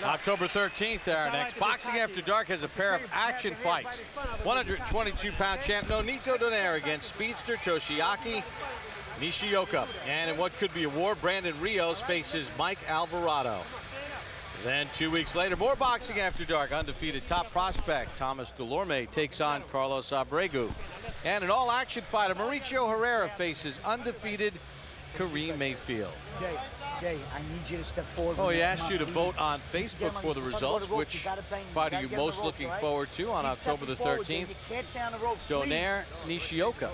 October 13th, our next Boxing After Dark has a pair of action fights. 122-pound champ Nonito Donaire against speedster Toshiaki Nishioka. And in what could be a war, Brandon Rios faces Mike Alvarado. Then 2 weeks later, more Boxing After Dark. Undefeated top prospect Thomas Delorme takes on Carlos Abregu. And an all-action fighter, Mauricio Herrera faces undefeated Kareem Mayfield. Jay, I need you to step forward. Oh, he asked you to vote on Facebook for the results. Which fight are you most looking forward to on October the 13th? Donaire, Nishioka,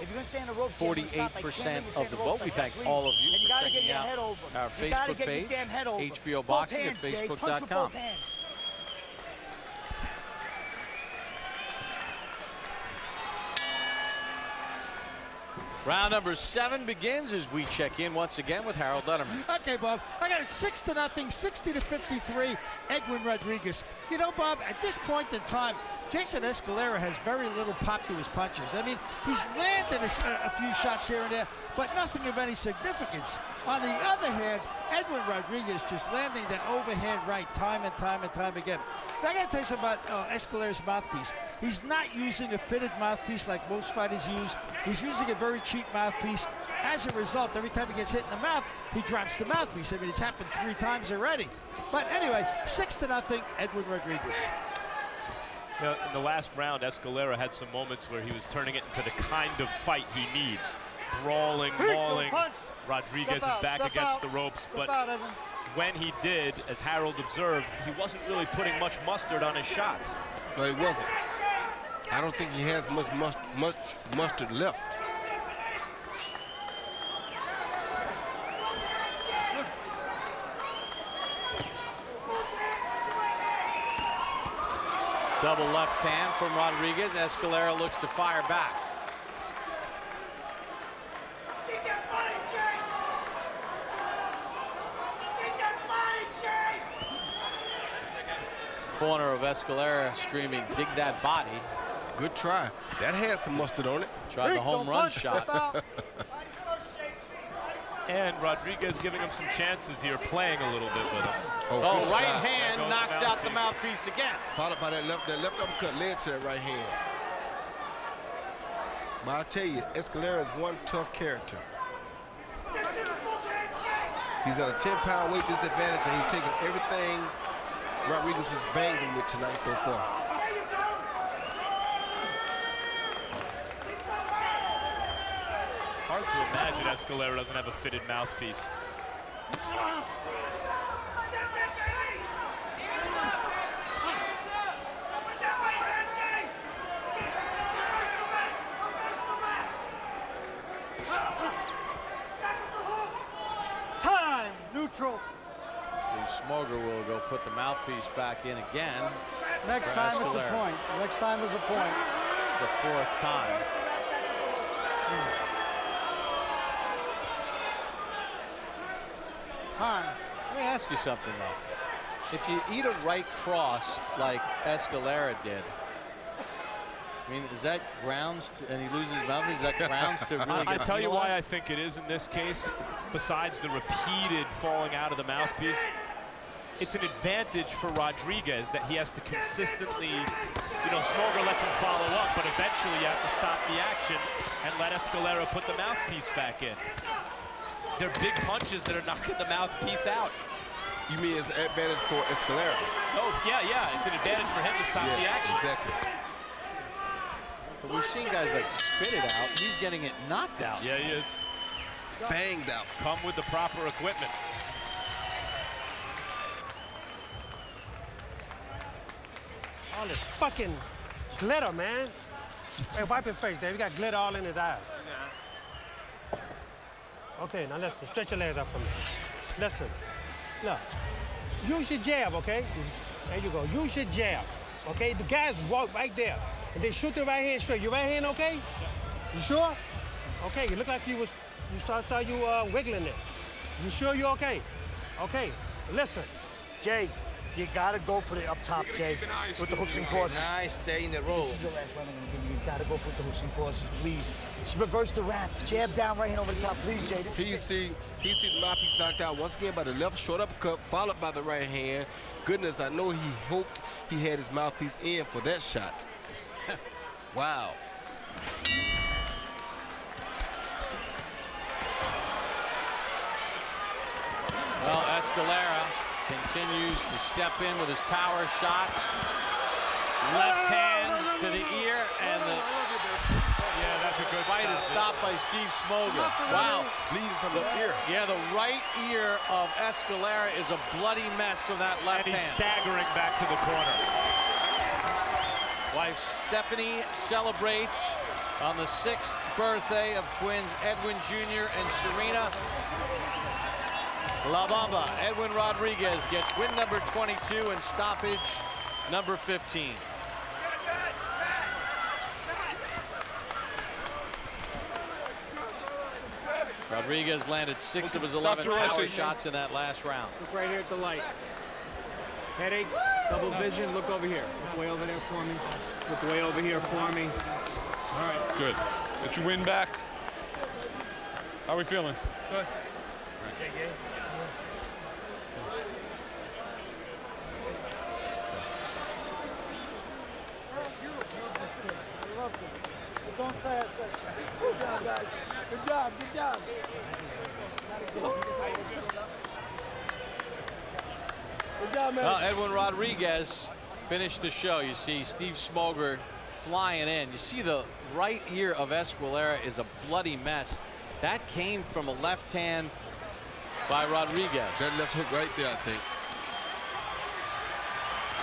48% of the vote. We thank all of you for checking out our Facebook page, HBO Boxing at Facebook.com. Round number 7 begins as we check in once again with Harold Letterman. Okay, Bob, I got it 6-0, 60-53, Edwin Rodrigues. You know, Bob, at this point in time, Jason Esclara has very little pop to his punches. I mean, he's landed a few shots here and there, but nothing of any significance. On the other hand, Edwin Rodrigues just landing that overhand right time and time again. Now, I got to tell you something about Escalera's mouthpiece. He's not using a fitted mouthpiece like most fighters use. He's using a very cheap mouthpiece. As a result, every time he gets hit in the mouth, he drops the mouthpiece. I mean, it's happened 3 times already. But anyway, 6-0, Edwin Rodrigues. You know, in the last round, Escalera had some moments where he was turning it into the kind of fight he needs. Brawling, mauling. Rodrigues is back against the ropes, but when he did, as Harold observed, he wasn't really putting much mustard on his shots. No, he wasn't. I don't think he has much mustard left. Double left hand from Rodrigues. Escalera looks to fire back. Corner of Escalera screaming, dig that body. Good try. That had some mustard on it. Tried the home run shot. And Rodrigues giving him some chances here, playing a little bit with him. Oh, right hand knocks out the mouthpiece again. Followed by that left uppercut led to that right hand. But I tell you, Escalera is one tough character. He's at a 10-pound weight disadvantage, and he's taking everything Rodrigues has banged him with tonight so far. Hard to imagine Escalera doesn't have a fitted mouthpiece. Time, neutral. Smoger will go put the mouthpiece back in again. Next time it's a point. Next time is a point. It's the 4th time. Let me ask you something, though. If you eat a right cross like Escalera did, I mean, is that grounds and he loses his mouthpiece? Is that grounds to really get I'll tell you penalized? why I think it is in this case. Besides the repeated falling out of the mouthpiece, it's an advantage for Rodrigues that he has to consistently, you know, Smoger lets him follow up, but eventually you have to stop the action and let Escalera put the mouthpiece back in. They're big punches that are knocking the mouthpiece out. You mean it's an advantage for Escalera? Oh, yeah, it's an advantage for him to stop the action. Exactly. But we've seen guys like spit it out. He's getting it knocked out. Yeah, he is. Banged out. Come with the proper equipment. All this fucking glitter, man. Hey, wipe his face, Dave. He got glitter all in his eyes. Okay, now listen. Stretch your legs out for me. Listen. Look. Use your jab, okay? There you go. Use your jab. Okay? The guys walk right there. And then shoot the right hand straight. Your right hand okay? You sure? Okay, you look like you saw you wiggling it. You sure you're okay? Okay, listen. Jay, you gotta go for the up top, Jay, with the hooks and crosses. Nice, stay in the roll. This is the last round I'm gonna give you. You gotta go for the hooks and crosses, please. Just reverse the wrap. Jab down, right hand over the top, please, Jay. This is PC, He sees the mouthpiece knocked out once again by the left short uppercut, followed by the right hand. Goodness, I know he hoped he had his mouthpiece in for that shot. Wow. Well, Esclara continues to step in with his power shots. Left hand to the ear, and the that's a good fight is stopped by Steve Smoger. Wow. Bleeding from his ear. Yeah, the right ear of Esclara is a bloody mess from that left and he's hand. staggering back to the corner. Wife Stephanie celebrates on the 6th birthday of twins Edwin Jr. and Serena. La Bamba, Edwin Rodrigues gets win number 22 and stoppage number 15. Rodrigues landed 6 of his 11 power shots in that last round. Look right here at the light. Headache, double vision, look over here. Look way over there for me. Look way over here for me. All right. Good. Get your win back. How are we feeling? Good. Good job, guys. Good job, good job. Good job, man. Well, Edwin Rodrigues finished the show. You see Steve Smoger flying in. You see the right ear of Esclara is a bloody mess. That came from a left hand by Rodrigues. That left hook right there, I think.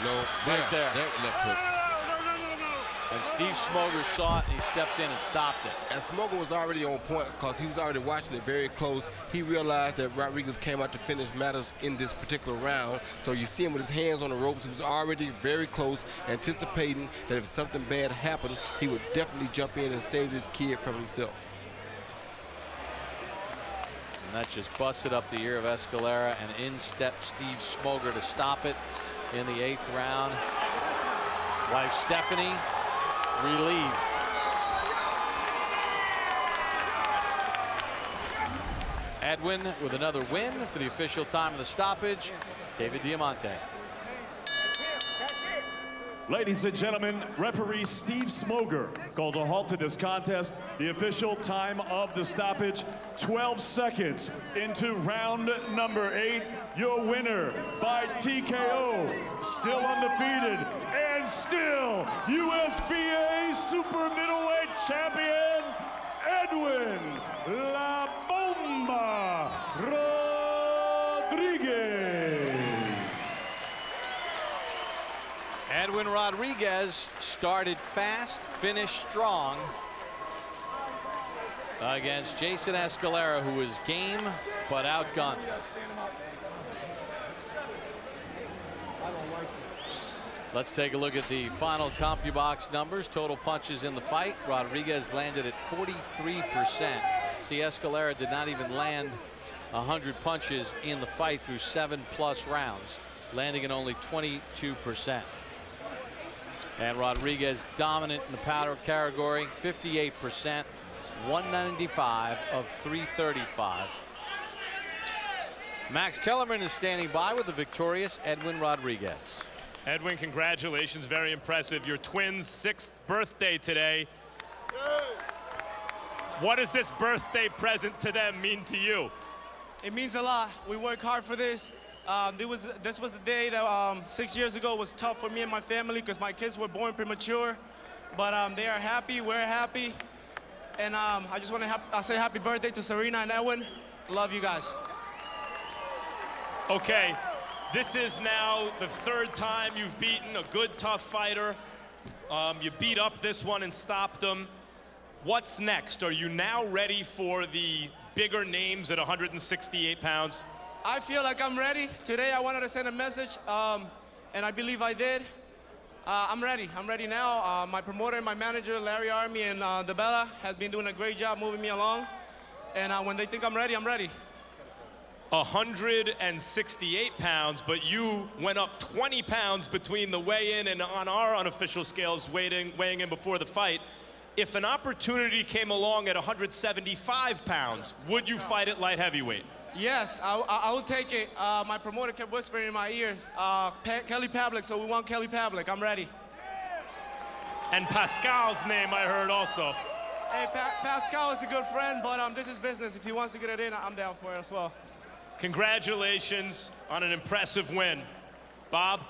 No, Right there. That left hook. And Steve Smoger saw it, and he stepped in and stopped it. And Smoger was already on point because he was already watching it very close. He realized that Rodrigues came out to finish matters in this particular round. So you see him with his hands on the ropes. He was already very close, anticipating that if something bad happened, he would definitely jump in and save this kid from himself. And that just busted up the ear of Esclara, and in stepped Steve Smoger to stop it in the 8th round. Wife Stephanie relieved. Edwin with another win for the official time of the stoppage. David Diamante. Ladies and gentlemen, referee Steve Smoger calls a halt to this contest. The official time of the stoppage, 12 seconds into round number 8. Your winner by TKO, still undefeated, and still USBA Super Middleweight Champion, Edwin La Bomba Rodrigues. Edwin Rodrigues started fast, finished strong against Jason Esclara, who was game but outgunned. Let's take a look at the final CompuBox numbers. Total punches in the fight. Rodrigues landed at 43%. See, Esclara did not even land 100 punches in the fight through 7+ rounds, landing at only 22%. And Rodrigues dominant in the powder category, 58%, 195 of 335. Max Kellerman is standing by with the victorious Edwin Rodrigues. Edwin, congratulations, very impressive. Your twins' 6th birthday today. What does this birthday present to them mean to you? It means a lot. We work hard for this. This was the day that 6 years ago was tough for me and my family because my kids were born premature. But they are happy, we're happy. And I just want to say happy birthday to Serena and Edwin. Love you guys. Okay, this is now the 3rd time you've beaten a good, tough fighter. You beat up this one and stopped him. What's next? Are you now ready for the bigger names at 168 pounds? I feel like I'm ready. Today I wanted to send a message, and I believe I did. I'm ready. I'm ready now. My promoter and my manager, Larry Army and DeBella, has been doing a great job moving me along. And when they think I'm ready, I'm ready. 168 pounds, but you went up 20 pounds between the weigh-in and on our unofficial scales weighing in before the fight. If an opportunity came along at 175 pounds, would you fight at light heavyweight? Yes, I will take it. My promoter kept whispering in my ear, Kelly Pavlik, so we want Kelly Pavlik. I'm ready. And Pascal's name I heard also. Hey, Pascal is a good friend, but this is business. If he wants to get it in, I'm down for it as well. Congratulations on an impressive win. Bob?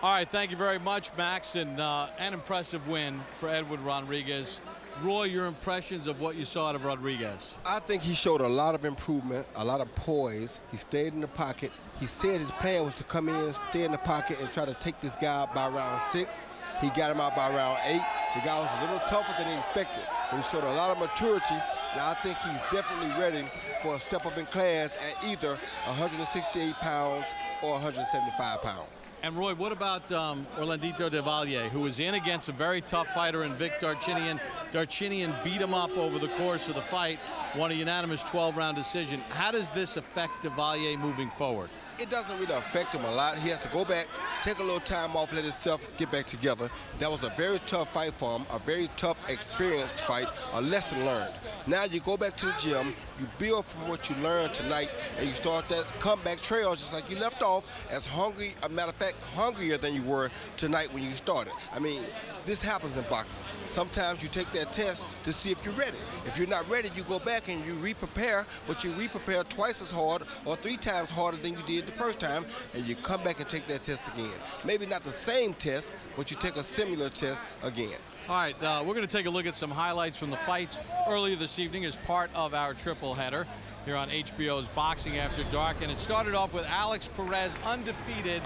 All right, thank you very much, Max, and an impressive win for Edwin Rodrigues. Roy, your impressions of what you saw out of Rodrigues? I think he showed a lot of improvement, a lot of poise. He stayed in the pocket. He said his plan was to come in, stay in the pocket, and try to take this guy out by round 6. He got him out by round 8. The guy was a little tougher than he expected, but he showed a lot of maturity. Now I think he's definitely ready for a step up in class at either 168 pounds or 175 pounds. And Roy, what about Orlandito Devalier, who was in against a very tough fighter in Vic Darchinyan. Darchinyan beat him up over the course of the fight, won a unanimous 12-round decision. How does this affect Devalier moving forward? It doesn't really affect him a lot. He has to go back, take a little time off, let himself get back together. That was a very tough fight for him, a very tough, experienced fight, a lesson learned. Now you go back to the gym, you build from what you learned tonight, and you start that comeback trail just like you left off, as hungry, a matter of fact, hungrier than you were tonight when you started. I mean, this happens in boxing. Sometimes you take that test to see if you're ready. If you're not ready, you go back and you re-prepare, but you re-prepare twice as hard or 3 times harder than you did the first time, and you come back and take that test again. Maybe not the same test, but you take a similar test again. All right, we're going to take a look at some highlights from the fights earlier this evening as part of our triple header here on HBO's Boxing After Dark. And it started off with Alex Perez, undefeated,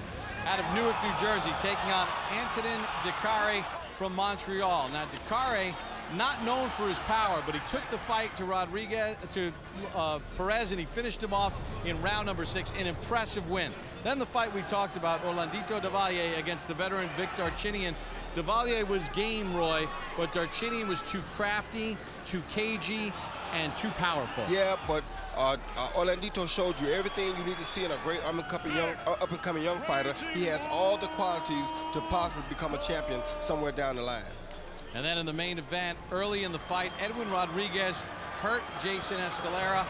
out of Newark, New Jersey, taking on Antonin Dicare from Montreal. Now, Dicare, not known for his power, but he took the fight to Perez, and he finished him off in round number 6, an impressive win. Then the fight we talked about, Orlandito Devalier against the veteran Vic Darchinyan. Devalier was game, Roy, but Darchinyan was too crafty, too cagey, and too powerful. Yeah, but Orlandito showed you everything you need to see in a great up-and-coming young fighter. He has all the qualities to possibly become a champion somewhere down the line. And then in the main event, early in the fight, Edwin Rodrigues hurt Jason Esclara.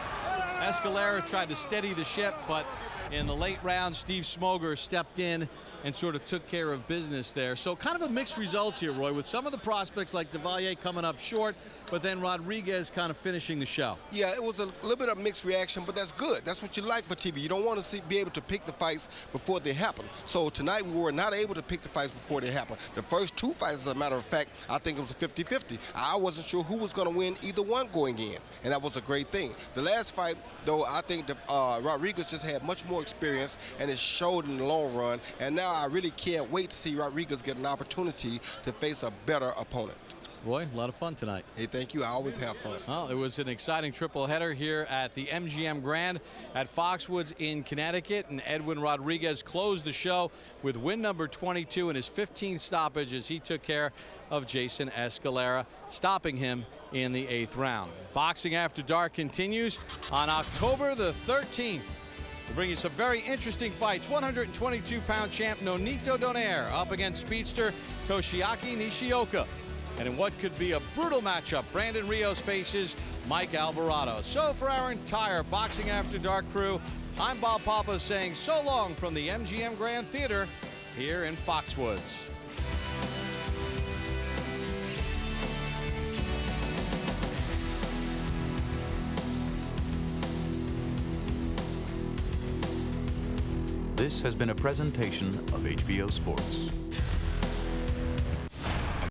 Esclara tried to steady the ship, but in the late round, Steve Smoger stepped in and sort of took care of business there. So kind of a mixed results here, Roy, with some of the prospects like Devalier coming up short, but then Rodrigues kind of finishing the show. Yeah, it was a little bit of mixed reaction, but that's good. That's what you like for TV. You don't want to be able to pick the fights before they happen. So tonight we were not able to pick the fights before they happen. The first 2 fights, as a matter of fact, I think it was a 50-50. I wasn't sure who was going to win either one going in, and that was a great thing. The last fight, though, I think that Rodrigues just had much more experience, and it showed in the long run. And now I really can't wait to see Rodrigues get an opportunity to face a better opponent. Roy, a lot of fun tonight. Hey, thank you. I always have fun. Well, it was an exciting triple header here at the MGM Grand at Foxwoods in Connecticut, and Edwin Rodrigues closed the show with win number 22 in his 15th stoppage as he took care of Jason Esclara, stopping him in the 8th round. Boxing After Dark continues on October the 13th. We'll bring you some very interesting fights. 122-pound champ Nonito Donaire up against speedster Toshiaki Nishioka. And in what could be a brutal matchup, Brandon Rios faces Mike Alvarado. So for our entire Boxing After Dark crew, I'm Bob Papa saying so long from the MGM Grand Theater here in Foxwoods. This has been a presentation of HBO Sports.